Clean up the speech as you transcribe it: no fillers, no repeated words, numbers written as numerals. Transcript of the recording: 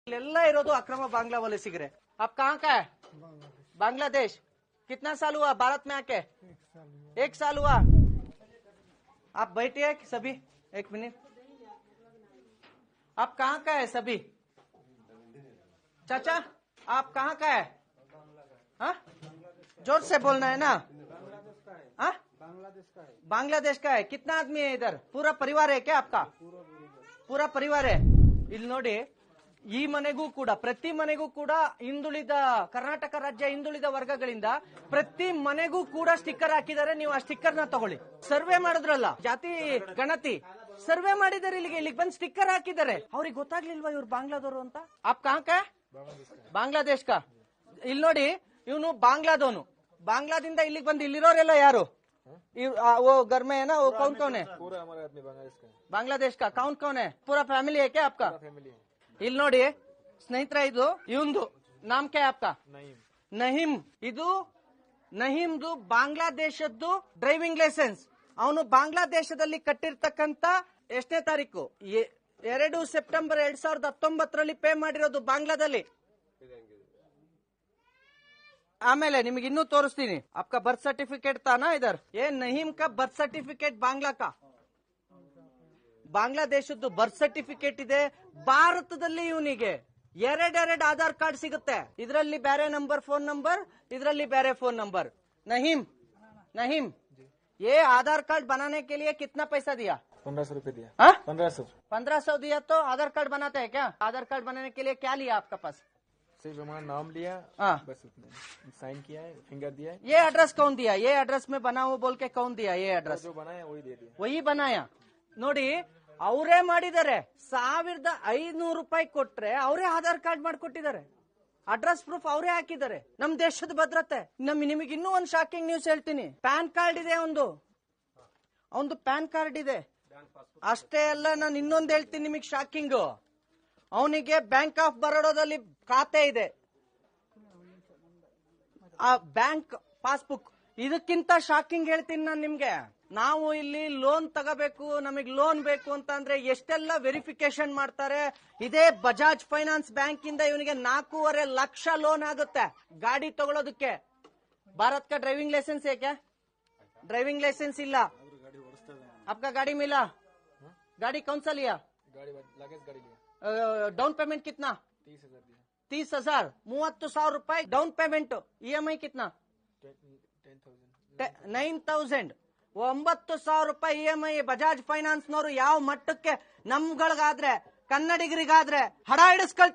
इल्लेल्ला इरोದು अक्रम बांग्ला वलसिगरे। आप कहाँ का है? बांग्लादेश। कितना साल हुआ भारत में आके? 1 साल हुआ। आप बैठिए सभी 1 मिनट। आप कहाँ का है सभी? चाचा आप कहाँ का है? हाँ जोर से बोलना है ना। हाँ बांग्लादेश का है। कितना आदमी है इधर? पूरा परिवार है क्या आपका? पूरा परिवार है। ಇಲ್ಲಿ ನೋಡಿ, ಈ ಮನೆಗೂ ಕೂಡ ಪ್ರತಿ ಮನೆಗೂ ಕೂಡ ಹಿಂದುಳಿದ ಕರ್ನಾಟಕ ರಾಜ್ಯ ಹಿಂದುಳಿದ ವರ್ಗಗಳಿಂದ ಪ್ರತಿ ಮನೆಗೂ ಕೂಡ ಸ್ಟಿಕ್ಕರ್ ಹಾಕಿದ್ದಾರೆ. ನೀವು ಆ ಸ್ಟಿಕ್ಕರ್ ನ ತಗೊಳ್ಳಿ. ಸರ್ವೆ ಮಾಡಿದ್ರಲ್ಲ ಜಾತಿ ಗಣತಿ ಸರ್ವೆ ಮಾಡಿದ್ದಾರೆ, ಇಲ್ಲಿಗೆ ಬಂದು ಸ್ಟಿಕ್ಕರ್ ಹಾಕಿದ್ದಾರೆ. ಅವ್ರಿಗೆ ಗೊತ್ತಾಗ್ಲಿಲ್ವಾ ಇವ್ರು ಬಾಂಗ್ಲಾದವರು ಅಂತ? ಆಪ್ ಕहाँ का? ಬಾಂಗ್ಲಾದೇಶ್ का। ಇಲ್ಲಿ ನೋಡಿ, ಇವನು ಬಾಂಗ್ಲಾದವನು. ಬಾಂಗ್ಲಾದಿಂದ ಇಲ್ಲಿಗೆ ಬಂದು ಇಲ್ಲಿರೋರೆಲ್ಲ ಯಾರು? वो घर में है ना, वो कौन कौन है? पूरा हमारा आदमी बांग्लादेश का। कौन है? पूरा फैमिली है क्या आपका? फैमिली है। ಇಲ್ಲಿ ನೋಡಿ ಸ್ನೇಹಿತರೆ, ಇದು ಇವಂದು ನಾಮ್ ಕ್ಯಾ ಆಪ್ಕಾ? ನಹೀಂ। ಇದು ನಹೀಮ್ದು ಬಾಂಗ್ಲಾದೇಶದ್ದು ಡ್ರೈವಿಂಗ್ ಲೈಸೆನ್ಸ್. ಅವನು ಬಾಂಗ್ಲಾದೇಶದಲ್ಲಿ ಕಟ್ಟಿರ್ತಕ್ಕಂತ ಎಷ್ಟನೇ ತಾರೀಕು? 2 ಸೆಪ್ಟೆಂಬರ್ 2019 ಪೇ ಮಾಡಿರೋದು ಬಾಂಗ್ಲಾದಲ್ಲಿ. ಆಮೇಲೆ ನಿಮಗೆ ಇನ್ನೂ ತೋರಿಸ್ತೀನಿ. आपका बर्थ सर्टिफिकेट था ना इधर? ये नहीम का बर्थ सर्टिफिकेट बांग्ला का, ಬಾಂಗ್ಲಾದೇಶದ್ದು ಬರ್ತ್ ಸರ್ಟಿಫಿಕೇಟ್ ಇದೆ. ಭಾರತದಲ್ಲಿ ಇವನಿಗೆ 2 ಆಧಾರ್ ಕಾರ್ಡ್ ಸಿಗುತ್ತೆ. ಇದರಲ್ಲಿ ಬೇರೆ ನಂಬರ್ ಫೋನ್ ನಂಬರ್, ಇದರಲ್ಲಿ ಬೇರೆ ಫೋನ್ ನಂಬರ್. नहीम ये आधार कार्ड बनाने के लिए कितना पैसा दिया? 1500 रुपए दिया। 1500 दिया तो आधार कार्ड बनाते हैं क्या? आधार कार्ड बनाने के लिए क्या लिया आपका पास? सिर्फ हमारा नाम लिया, बस उतना। साइन किया है, फिंगर दिया है। ये एड्रेस कौन दिया? ये एड्रेस में बनाओ बोल के कौन दिया? ये एड्रेस जो बनाया वही दे दिया। वही बनाया ನೋಡಿ. ಅವರೇ ಮಾಡಿದ್ದಾರೆ. 1500 ರೂಪಾಯಿ ಕೊಟ್ರೆ ಅವರೇ ಆಧಾರ್ ಕಾರ್ಡ್ ಮಾಡ್ಕೊಟ್ಟಿದ್ದಾರೆ. ಅಡ್ರೆಸ್ ಪ್ರೂಫ್ ಅವರೇ ಹಾಕಿದ್ದಾರೆ. ನಮ್ ದೇಶದ ಭದ್ರತೆ. ನಿಮಗೆ ಇನ್ನೂ ಒಂದು ಶಾಕಿಂಗ್ ನ್ಯೂಸ್ ಹೇಳ್ತೀನಿ. ಪ್ಯಾನ್ ಕಾರ್ಡ್ ಇದೆ ಒಂದು ಪ್ಯಾನ್ ಕಾರ್ಡ್ ಇದೆ. ಅಷ್ಟೇ ಅಲ್ಲ, ನಾನು ಇನ್ನೊಂದು ಹೇಳ್ತೀನಿ ನಿಮಗೆ ಶಾಕಿಂಗ್. ಅವನಿಗೆ ಬ್ಯಾಂಕ್ ಆಫ್ ಬರೋಡಾದಲ್ಲಿ ಖಾತೆ ಇದೆ, ಆ ಬ್ಯಾಂಕ್ ಪಾಸ್ಬುಕ್. ಇದಕ್ಕಿಂತ ಶಾಕಿಂಗ್ ಹೇಳ್ತೀನಿ ನಾನು ನಿಮ್ಗೆ. ನಾವು ಇಲ್ಲಿ ಲೋನ್ ತಗೋಬೇಕು, ನಮಗೆ ಲೋನ್ ಬೇಕು ಅಂತ ಅಂದ್ರೆ ಎಷ್ಟೆಲ್ಲ ವೆರಿಫಿಕೇಶನ್ ಮಾಡ್ತಾರೆ. ಇದೇ ಬಜಾಜ್ ಫೈನಾನ್ಸ್ ಬ್ಯಾಂಕ್ ಇಂದ ಇವನಿಗೆ 4.5 ಲಕ್ಷ ಲೋನ್ ಆಗುತ್ತೆ ಗಾಡಿ ತಗೊಳ್ಳೋದಕ್ಕೆ. ಭಾರತ್ का ड्राइविंग लाइसेंस है क्या? ड्राइविंग लाइसेंस ಇಲ್ಲ. आपका गाड़ी मिला? गाड़ी कौन सा लिया? गाड़ी लिया। डाउन पेमेंट कितना? 30,000 दिया। 30,000 30,000 ರೂಪಾಯಿ ಡೌನ್ ಪೇಮೆಂಟ್. EMI कितना? 9,000 9,000 ರೂಪಾಯಿ EMI. ಬಜಾಜ್ ಫೈನಾನ್ಸ್ ನವರು ಯಾವ ಮಟ್ಟಕ್ಕೆ ನಮ್ಗಳಿಗಾದ್ರೆ ಕನ್ನಡಿಗರಿಗಾದ್ರೆ ಹಡ ಹಿಡಿಸ್ಕೊಳ್ತಾರೆ.